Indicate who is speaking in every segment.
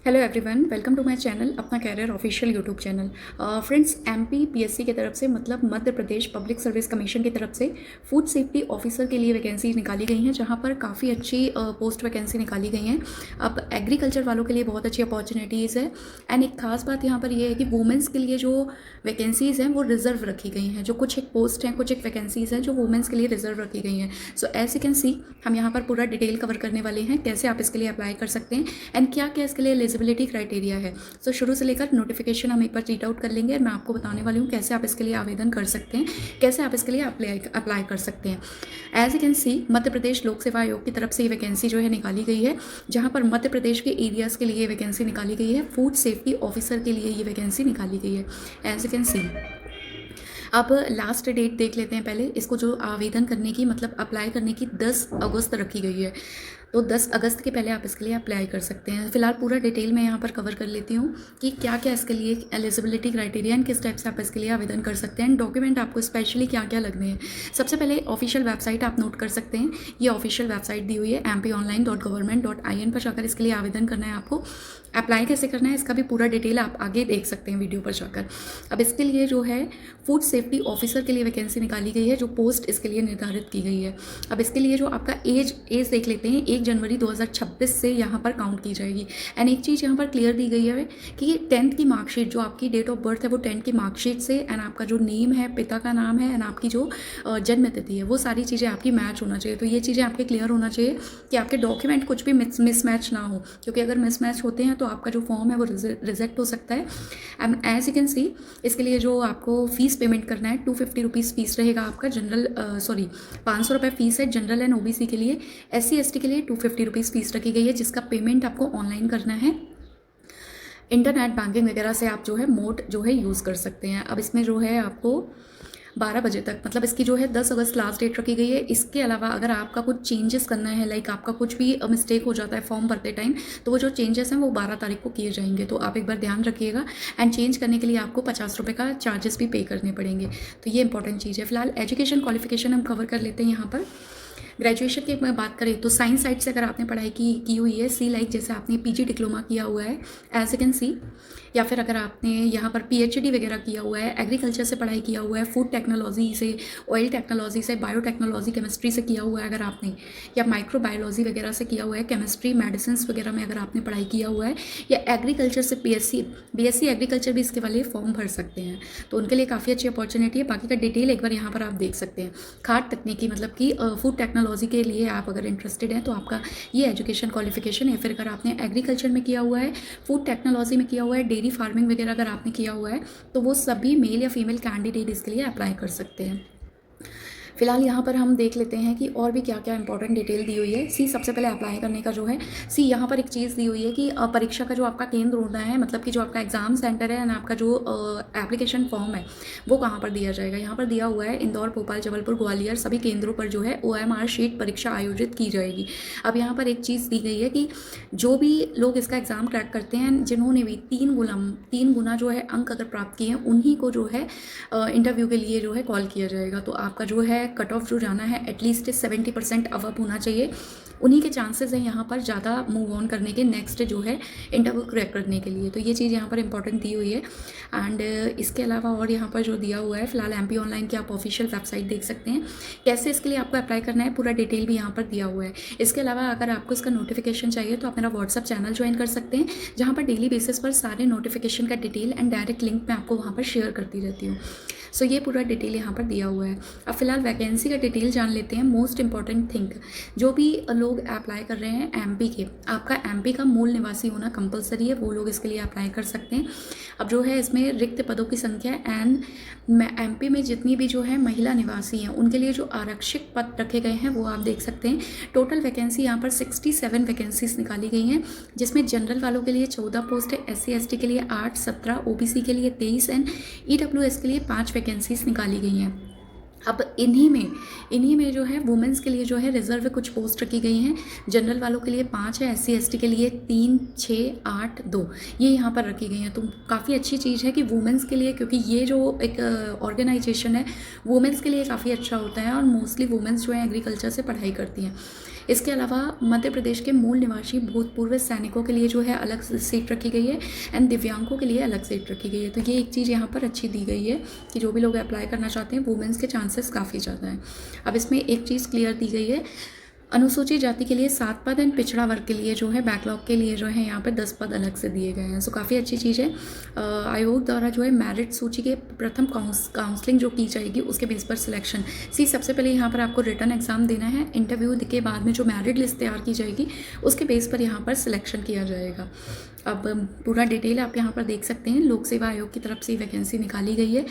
Speaker 1: Hello everyone, welcome to my channel अपना career official YouTube channel. Friends, MP PSC की तरफ से मतलब Madhya Pradesh public service commission की तरफ से फूड सेफ्टी ऑफिसर के लिए वैकेंसी निकाली गई हैं, जहां पर काफ़ी अच्छी पोस्ट वैकेंसी निकाली गई हैं। अब एग्रीकल्चर वालों के लिए बहुत अच्छी अपॉर्चुनिटीज़ है। एंड एक खास बात यहाँ पर यह है कि वुमेंस के लिए जो वैकेंसीज़ हैं वो रिजर्व रखी गई हैं। जो कुछ एक पोस्ट हैं, कुछ एक वैकेंसीज़ हैं जो वुमेंस के लिए रिजर्व रखी गई हैं। So as you can see, हम यहाँ पर पूरा डिटेल कवर करने वाले हैं, कैसे आप इसके लिए अप्लाई कर सकते हैं एंड क्या क्या इसके लिए एलिजिबिलिटी क्राइटेरिया है। सो शुरू से लेकर नोटिफिकेशन हम एक बार रीड आउट कर लेंगे और मैं आपको बताने वाली हूँ कैसे आप इसके लिए आवेदन कर सकते हैं, कैसे आप इसके लिए अप्लाई कर सकते हैं। एज यू कैन सी, मध्य प्रदेश लोक सेवा आयोग की तरफ से ये वैकेंसी जो है निकाली गई है, जहाँ पर मध्य प्रदेश के एरियाज़ के लिए वैकेंसी निकाली गई है। फूड सेफ्टी ऑफिसर के लिए ये वैकेंसी निकाली गई है। एज यू कैन सी, अब लास्ट डेट देख लेते हैं पहले। इसको जो आवेदन करने की मतलब अप्लाई करने की 10 अगस्त रखी गई है, तो 10 अगस्त के पहले आप इसके लिए अप्लाई कर सकते हैं। फिलहाल पूरा डिटेल मैं यहाँ पर कवर कर लेती हूँ कि क्या क्या इसके लिए एलिजिबिलिटी क्राइटेरिया एंड किस टाइप से आप इसके लिए आवेदन कर सकते हैं, डॉक्यूमेंट आपको स्पेशली क्या क्या लगने हैं। सबसे पहले ऑफिशियल वेबसाइट आप नोट कर सकते हैं। ये ऑफिशियल वेबसाइट दी हुई है mponline.government.in पर जाकर इसके लिए आवेदन करना है आपको। अप्लाई कैसे करना है इसका भी पूरा डिटेल आप आगे देख सकते हैं वीडियो पर जाकर। अब इसके लिए जो है फूड सेफ्टी ऑफिसर के लिए वैकेंसी निकाली गई है, जो पोस्ट इसके लिए निर्धारित की गई है। अब इसके लिए जो आपका एज देख लेते हैं, 1 जनवरी 2026 से यहाँ पर काउंट की जाएगी। एंड एक चीज़ यहाँ पर क्लियर दी गई है कि 10th की मार्कशीट, जो आपकी डेट ऑफ बर्थ है वो 10th की मार्कशीट से, एंड आपका जो नेम है, पिता का नाम है, एंड आपकी जो जन्म तिथि है, वो सारी चीज़ें आपकी मैच होना चाहिए। तो ये चीज़ें आपके क्लियर होना चाहिए कि आपके डॉक्यूमेंट कुछ भी मिसमैच ना हो, क्योंकि अगर मिसमैच होते हैं तो आपका जो फॉर्म है वो रिजेक्ट हो सकता है। And as you can see, इसके लिए जो आपको फीस पेमेंट करना है 250 रुपीज़ फीस रहेगा आपका। 500 रुपये फीस है जनरल एंड ओबीसी के लिए। SC ST के लिए 250 रुपीज़ फीस रखी गई है, जिसका पेमेंट आपको ऑनलाइन करना है। इंटरनेट बैंकिंग वगैरह से आप जो है मोड जो है यूज़ कर सकते हैं। अब इसमें जो है आपको 12 बजे तक, मतलब इसकी जो है 10 अगस्त लास्ट डेट रखी गई है। इसके अलावा अगर आपका कुछ चेंजेस करना है, लाइक आपका कुछ भी मिस्टेक हो जाता है फॉर्म भरते टाइम, तो वो जो चेंजेस हैं वो 12 तारीख को किए जाएंगे। तो आप एक बार ध्यान रखिएगा। एंड चेंज करने के लिए आपको 50 रुपये का चार्जेस भी पे करने पड़ेंगे। तो ये इंपॉर्टेंट चीज़ है। फिलहाल एजुकेशन क्वालिफिकेशन हम कवर कर लेते हैं यहाँ पर। ग्रेजुएशन की मैं बात करें तो साइंस साइड से अगर आपने पढ़ाई की हुई है, सी लाइक जैसे आपने PG डिप्लोमा किया हुआ है एज यू कैन सी, या फिर अगर आपने यहाँ पर PhD वगैरह किया हुआ है, एग्रीकल्चर से पढ़ाई किया हुआ है, फूड टेक्नोलॉजी से, ऑयल टेक्नोलॉजी से, बायोटेक्नोलॉजी, केमिस्ट्री से किया हुआ है अगर आपने, या माइक्रोबायोलॉजी वगैरह से किया हुआ है, केमिस्ट्री मेडिसिन वगैरह में अगर आपने पढ़ाई किया हुआ है, या एग्रीकल्चर से BSc एग्रीकल्चर भी इसके वाले फॉर्म भर सकते हैं। तो उनके लिए काफ़ी अच्छी अपॉर्चुनिटी है। बाकी का डिटेल एक बार यहाँ पर आप देख सकते हैं। खाद्य तकनीकी मतलब कि फूड टेक्नोलॉजी के लिए आप अगर इंटरेस्टेड हैं तो आपका ये एजुकेशन क्वालिफिकेशन है। फिर अगर आपने एग्रीकल्चर में किया हुआ है, फूड टेक्नोलॉजी में किया हुआ है, डेयरी फार्मिंग वगैरह अगर आपने किया हुआ है, तो वो सभी मेल या फीमेल कैंडिडेट इसके लिए अप्लाई कर सकते हैं। फिलहाल यहाँ पर हम देख लेते हैं कि और भी क्या क्या इंपॉर्टेंट डिटेल दी हुई है। सी, सबसे पहले अप्लाई करने का जो है, सी यहाँ पर एक चीज़ दी हुई है कि परीक्षा का जो आपका केंद्र होना है, मतलब कि जो आपका एग्जाम सेंटर है, एंड आपका जो एप्लीकेशन फॉर्म है वो कहाँ पर दिया जाएगा। यहाँ पर दिया हुआ है इंदौर, भोपाल, जबलपुर, ग्वालियर सभी केंद्रों पर जो है OMR शीट परीक्षा आयोजित की जाएगी। अब यहाँ पर एक चीज़ दी गई है कि जो भी लोग इसका एग्ज़ाम क्रैक करते हैं, जिन्होंने भी 3 गुना जो है अंक अगर प्राप्त किए हैं, उन्हीं को जो है इंटरव्यू के लिए जो है कॉल किया जाएगा। तो आपका जो है कट ऑफ जो जाना है एटलीस्ट 70% अवब होना चाहिए। उन्हीं के चांसेस हैं यहाँ पर ज़्यादा मूव ऑन करने के, नेक्स्ट जो है इंटरव्यू क्रैक करने के लिए। तो ये चीज़ यहाँ पर इंपॉर्टेंट दी हुई है। एंड इसके अलावा और यहाँ पर जो दिया हुआ है, फिलहाल MP ऑनलाइन की आप ऑफिशियल वेबसाइट देख सकते हैं। कैसे इसके लिए आपको अप्लाई करना है पूरा डिटेल भी यहाँ पर दिया हुआ है। इसके अलावा अगर आपको इसका नोटिफिकेशन चाहिए तो आप मेरा व्हाट्सअप चैनल ज्वाइन कर सकते हैं, जहाँ पर डेली बेसिस पर सारे नोटिफिकेशन का डिटेल एंड डायरेक्ट लिंक मैं आपको वहाँ पर शेयर करती रहती हूँ। सो ये पूरा डिटेल यहाँ पर दिया हुआ है। अब फिलहाल वैकेंसी का डिटेल जान लेते हैं। मोस्ट इंपॉर्टेंट थिंग, जो भी लोग अप्लाई कर रहे हैं MP के, आपका MP का मूल निवासी होना कंपलसरी है, वो लोग इसके लिए अप्लाई कर सकते हैं। अब जो है इसमें रिक्त पदों की संख्या एंड MP में जितनी भी जो है महिला निवासी हैं उनके लिए जो आरक्षित पद रखे गए हैं वो आप देख सकते हैं। टोटल वैकेंसी यहाँ पर 67 वैकेंसीज निकाली गई हैं, जिसमें जनरल वालों के लिए 14 पोस्ट है, SC ST के लिए 8, 17, OBC के लिए 23 एंड EWS के लिए 5 वैकेंसीज निकाली गई हैं। अब इन्हीं में जो है वुमेंस के लिए जो है रिजर्व कुछ पोस्ट रखी गई हैं। जनरल वालों के लिए 5 है, SC ST के लिए 3, 6, 8, 2 ये यहाँ पर रखी गई हैं। तो काफ़ी अच्छी चीज़ है कि वुमेंस के लिए, क्योंकि ये जो एक ऑर्गेनाइजेशन है वुमेंस के लिए काफ़ी अच्छा होता है, और मोस्टली वुमेंस जो है एग्रीकल्चर से पढ़ाई करती हैं। इसके अलावा मध्य प्रदेश के मूल निवासी भूतपूर्व सैनिकों के लिए जो है अलग सीट रखी गई है एंड दिव्यांगों के लिए अलग सीट रखी गई है। तो ये एक चीज़ यहाँ पर अच्छी दी गई है कि जो भी लोग अप्लाई करना चाहते हैं वुमेंस के चांसेस काफ़ी ज़्यादा हैं। अब इसमें एक चीज़ क्लियर दी गई है, अनुसूचित जाति के लिए 7 पद एंड पिछड़ा वर्ग के लिए जो है बैकलॉग के लिए जो है यहाँ पे 10 पद अलग से दिए गए हैं। सो काफ़ी अच्छी चीज़ है। आयोग द्वारा जो है मेरिट सूची के प्रथम काउंसलिंग जो की जाएगी उसके बेस पर सिलेक्शन। सबसे पहले यहाँ पर आपको रिटर्न एग्जाम देना है, इंटरव्यू के बाद में जो मेरिट लिस्ट तैयार की जाएगी उसके बेस पर यहाँ पर सिलेक्शन किया जाएगा। अब पूरा डिटेल आप यहाँ पर देख सकते हैं। लोक सेवा आयोग की तरफ से वैकेंसी निकाली गई है।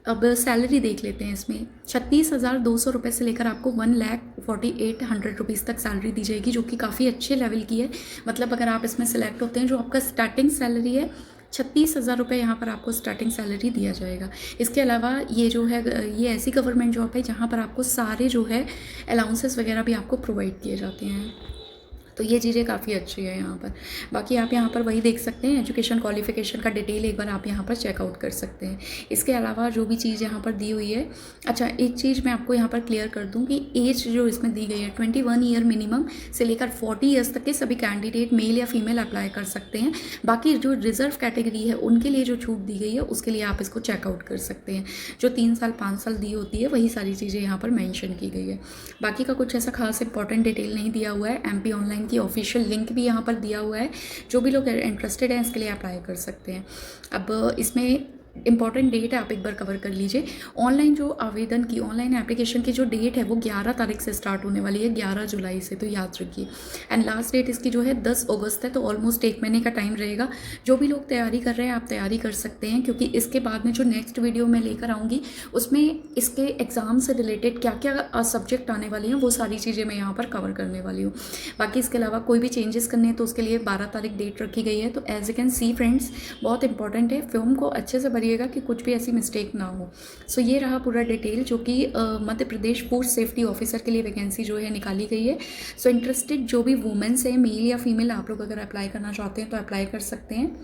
Speaker 1: अब सैलरी देख लेते हैं। इसमें 36,200 रुपये से लेकर आपको 1,48,100 रुपीज़ तक सैलरी दी जाएगी, जो कि काफ़ी अच्छे लेवल की है। मतलब अगर आप इसमें सेलेक्ट होते हैं, जो आपका स्टार्टिंग सैलरी है 36,000 रुपये यहाँ पर आपको स्टार्टिंग सैलरी दिया जाएगा। इसके अलावा ये जो है ये ऐसी गवर्नमेंट जॉब है जहाँ पर आपको सारे जो है अलाउंसेस वगैरह भी आपको प्रोवाइड किए जाते हैं। तो ये चीज़ें काफ़ी अच्छी है यहाँ पर। बाकी आप यहाँ पर वही देख सकते हैं, एजुकेशन क्वालिफिकेशन का डिटेल एक बार आप यहाँ पर चेकआउट कर सकते हैं। इसके अलावा जो भी चीज़ यहाँ पर दी हुई है, अच्छा एक चीज़ मैं आपको यहाँ पर क्लियर कर दूँ कि एज जो इसमें दी गई है 21 ईयर मिनिमम से लेकर 40 ईयर्स तक के सभी कैंडिडेट मेल या फीमेल अप्लाई कर सकते हैं। बाकी जो रिजर्व कैटेगरी है उनके लिए जो छूट दी गई है उसके लिए आप इसको चेकआउट कर सकते हैं। जो 3 साल 5 साल दी होती है वही सारी चीज़ें यहाँ पर मैंशन की गई है। बाकी का कुछ ऐसा खास इंपॉर्टेंट डिटेल नहीं दिया हुआ है। MP ऑनलाइन की ऑफिशियल लिंक भी यहाँ पर दिया हुआ है, जो भी लोग इंटरेस्टेड हैं इसके लिए अप्लाई कर सकते हैं। अब इसमें इंपॉर्टेंट डेट आप एक बार कवर कर लीजिए। ऑनलाइन जो आवेदन की ऑनलाइन एप्लीकेशन की जो डेट है वो 11 तारीख से स्टार्ट होने वाली है, 11 जुलाई से, तो याद रखिए। एंड लास्ट डेट इसकी जो है 10 अगस्त है, तो ऑलमोस्ट 1 महीने का टाइम रहेगा। जो भी लोग तैयारी कर रहे हैं आप तैयारी कर सकते हैं, क्योंकि इसके बाद में जो नेक्स्ट वीडियो मैं लेकर आऊँगी उसमें इसके एग्ज़ाम से रिलेटेड क्या क्या सब्जेक्ट आने वाले हैं वो सारी चीज़ें मैं यहाँ पर कवर करने वाली हूँ। बाकी इसके अलावा कोई भी चेंजेस करने हैं तो उसके लिए 12 तारीख डेट रखी गई है। तो as you can see friends, बहुत इंपॉर्टेंट है, फॉर्म को अच्छे से कि कुछ भी ऐसी मिस्टेक ना हो। सो ये रहा पूरा डिटेल जो कि Madhya Pradesh food safety officer के लिए वैकेंसी जो है निकाली गई है। सो इंटरेस्टेड जो भी वुमेन्स है, मेल या फीमेल, आप लोग अगर अप्लाई करना चाहते हैं तो अप्लाई कर सकते हैं।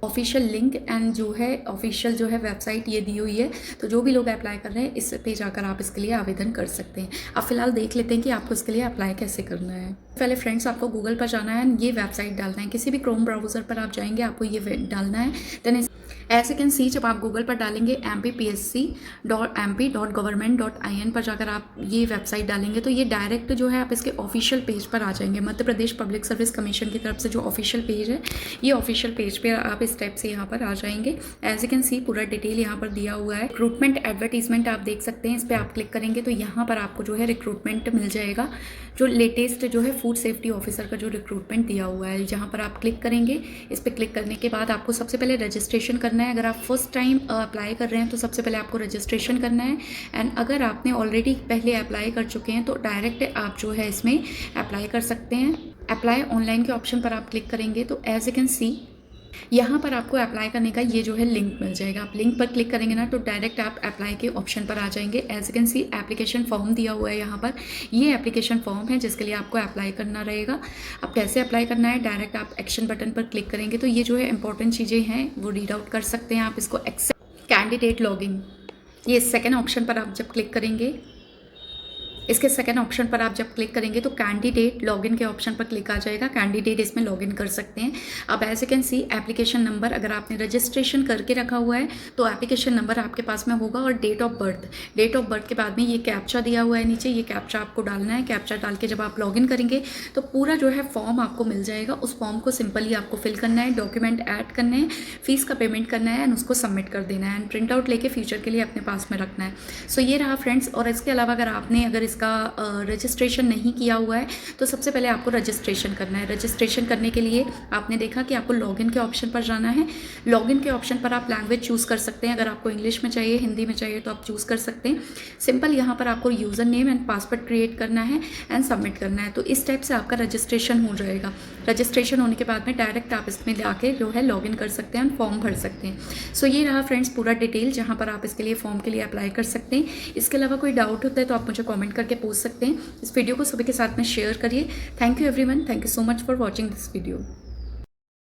Speaker 1: ऑफिशियल लिंक एंड जो है ऑफिशियल जो है वेबसाइट ये दी हुई है, तो जो भी लोग अप्लाई कर रहे हैं इस पे जाकर आप इसके लिए आवेदन कर सकते हैं। अब फिलहाल देख लेते हैं कि आपको इसके लिए अप्लाई कैसे करना है। पहले फ्रेंड्स आपको गूगल पर जाना है, ये वेबसाइट डालना है। किसी भी क्रोम ब्राउज़र पर आप जाएंगे आपको ये डालना है। Then as you can see जब आप गूगल पर डालेंगे mpsc.mp.government.in पर जाकर आप ये वेबसाइट डालेंगे तो ये डायरेक्ट जो है आप इसके ऑफिशियल पेज पर आ जाएंगे। मध्य प्रदेश पब्लिक सर्विस कमीशन की तरफ से जो ऑफिशियल पेज है, ये ऑफिशियल पेज पे आप इस टाइप से यहाँ पर आ जाएंगे। एज यू कैन सी पूरा डिटेल यहाँ पर दिया हुआ है। रिक्रूटमेंट एडवर्टीजमेंट आप देख सकते हैं, इस पर आप क्लिक करेंगे तो यहाँ पर आपको जो है रिक्रूटमेंट मिल जाएगा, जो लेटेस्ट जो है फूड सेफ्टी ऑफिसर का जो रिक्रूटमेंट दिया हुआ है। जहाँ पर आप क्लिक करेंगे, इस पर क्लिक करने के बाद आपको सबसे पहले रजिस्ट्रेशन करना है। अगर आप फर्स्ट टाइम अप्लाई कर रहे हैं तो सबसे पहले आपको रजिस्ट्रेशन करना है। एंड अगर आपने ऑलरेडी पहले अप्लाई कर चुके हैं तो डायरेक्ट आप जो है इसमें अप्लाई कर सकते हैं। अप्लाई ऑनलाइन के ऑप्शन पर आप क्लिक करेंगे तो एज यू कैन सी यहाँ पर आपको अप्लाई करने का ये जो है लिंक मिल जाएगा। आप लिंक पर क्लिक करेंगे ना तो डायरेक्ट आप अप्लाई के ऑप्शन पर आ जाएंगे। As you can see application form दिया हुआ है यहाँ पर, ये एप्लीकेशन फॉर्म है जिसके लिए आपको अप्लाई करना रहेगा। अब कैसे अप्लाई करना है, डायरेक्ट आप एक्शन बटन पर क्लिक करेंगे तो ये जो है इंपॉर्टेंट चीज़ें हैं वो रीड आउट कर सकते हैं आप इसको। एक्सेप्ट कैंडिडेट लॉगिन, ये सेकेंड ऑप्शन पर आप जब क्लिक करेंगे, इसके सेकंड ऑप्शन पर आप जब क्लिक करेंगे तो कैंडिडेट लॉगिन के ऑप्शन पर क्लिक आ जाएगा। कैंडिडेट इसमें लॉगिन कर सकते हैं। अब as you can see application number, अगर आपने रजिस्ट्रेशन करके रखा हुआ है तो एप्लीकेशन नंबर आपके पास में होगा, और डेट ऑफ बर्थ के बाद में ये कैप्चा दिया हुआ है नीचे, ये कैप्चा आपको डालना है। कैप्चा डाल के जब आप लॉगिन करेंगे तो पूरा जो है फॉर्म आपको मिल जाएगा। उस फॉर्म को सिंपली आपको फिल करना है, डॉक्यूमेंट ऐड करने हैं, फीस का पेमेंट करना है एंड उसको सबमिट कर देना है एंड प्रिंट आउट लेके फ्यूचर के लिए अपने पास में रखना है। सो ये रहा फ्रेंड्स। और इसके अलावा अगर इसका रजिस्ट्रेशन नहीं किया हुआ है तो सबसे पहले आपको रजिस्ट्रेशन करना है। रजिस्ट्रेशन करने के लिए आपने देखा कि आपको लॉगिन के ऑप्शन पर जाना है। लॉगिन के ऑप्शन पर आप लैंग्वेज चूज़ कर सकते हैं, अगर आपको इंग्लिश में चाहिए, हिंदी में चाहिए तो आप चूज़ कर सकते हैं। सिंपल यहाँ पर आपको user name and password create करना है एंड सबमिट करना है। तो इस टाइप से आपका रजिस्ट्रेशन हो जाएगा। रजिस्ट्रेशन होने के बाद में डायरेक्ट आप इसमें जाके जो है लॉगिन कर सकते हैं, फॉर्म भर सकते हैं। सो ये रहा फ्रेंड्स पूरा डिटेल जहाँ पर आप इसके लिए फॉर्म के लिए अप्लाई कर सकते हैं। इसके अलावा कोई डाउट होता है तो आप मुझे कमेंट करके पूछ सकते हैं। इस वीडियो को सभी के साथ में शेयर करिए। Thank you everyone, thank you so much for watching this video.